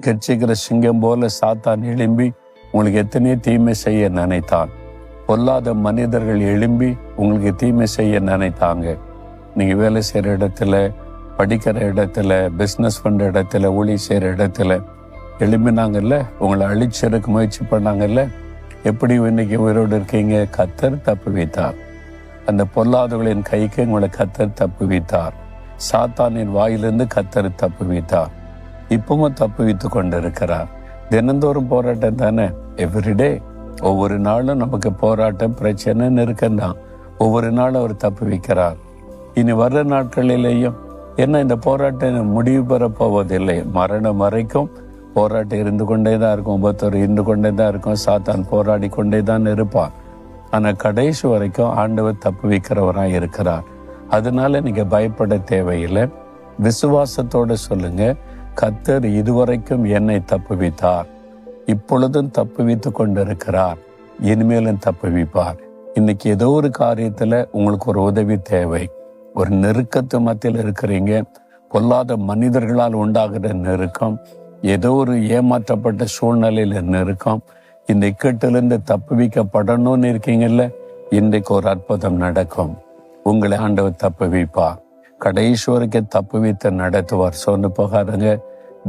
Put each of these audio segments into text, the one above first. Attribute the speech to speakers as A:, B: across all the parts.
A: கட்சிக்கிற சிங்கம் போல சாத்தான் எழும்பி உங்களுக்கு எத்தனையோ தீமை செய்ய நினைத்தான். பொல்லாத மனிதர்கள் எழும்பி உங்களுக்கு தீமை செய்ய நினைத்தாங்க. நீங்கள் வேலை செய்கிற இடத்துல, படிக்கிற இடத்துல, பிஸ்னஸ் பண்ணுற இடத்துல, ஊழி செய்கிற இடத்துல எழும்பினாங்கல்ல, உங்களை அழிச்சிருக்க முயற்சி பண்ணாங்கல்ல. எப்படி இன்னைக்கு உயிரோடு இருக்கீங்க? கர்த்தர் தப்பு வைத்தார். அந்த பொல்லாதவர்களின் கைக்கு உங்களை கர்த்தர் தப்பு வைத்தார். சாத்தானின் வாயிலிருந்து கர்த்தர் தப்பு வைத்தார். இப்பவும் தப்பு வைத்து கொண்டு இருக்கிறார். தினந்தோறும் போராட்டம் தானே, எவ்ரிடே. ஒவ்வொரு நாளும் நமக்கு போராட்டம், பிரச்சனை, நெருக்கம் தான். ஒவ்வொரு நாளும் அவர் தப்பு வைக்கிறார். இனி வர்ற நாட்களிலேயும் என்ன இந்த போராட்டம் முடிவு பெற போவதில்லை. மரணம் வரைக்கும் போராட்டம் இருந்து கொண்டே தான் இருக்கும், ஒவ்வொருத்தர் இருந்து கொண்டே தான் இருக்கும். சாத்தான் போராடி கொண்டே தான் இருப்பான். ஆனால் கடைசி வரைக்கும் ஆண்டவர் தப்பு வைக்கிறவராக இருக்கிறார். அதனால நீங்க பயப்பட தேவையில்லை. விசுவாசத்தோடு சொல்லுங்க, கர்த்தர் இதுவரைக்கும் என்னை தப்பு வைத்தார், இப்பொழுதும் தப்பு வைத்து கொண்டிருக்கிறார், இனிமேலும் தப்பு வைப்பார். இன்னைக்கு ஏதோ ஒரு காரியத்துல உங்களுக்கு ஒரு உதவி தேவை. ஒரு நெருக்கத்து மத்தியில் இருக்கிறீங்க. பொல்லாத மனிதர்களால் உண்டாகிற நெருக்கம், ஏதோ ஒரு ஏமாற்றப்பட்ட சூழ்நிலையில நெருக்கம். இந்த இக்கட்டிலிருந்து தப்பு வைக்கப்படணும்னு இருக்கீங்கல்ல, இன்றைக்கு ஒரு அற்புதம் நடக்கும். உங்களை ஆண்டவர் தப்பு வைப்பார். கடைசி வரைக்கும் தப்பு வைத்து நடத்துவார். சொன்னு போகாதுங்க,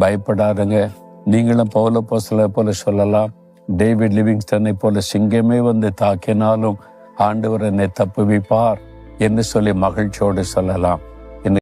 A: பயப்படாதுங்க. நீங்களும் பவுல அப்போஸ்தலரை போல சொல்லலாம், டேவிட் லிவிங்ஸ்டனை போல சிங்கமே வந்து தாக்கினாலும் ஆண்டவர் என்னை தப்பு வைப்பார் என்று சொல்லி மகிழ்ச்சியோடு சொல்லலாம்.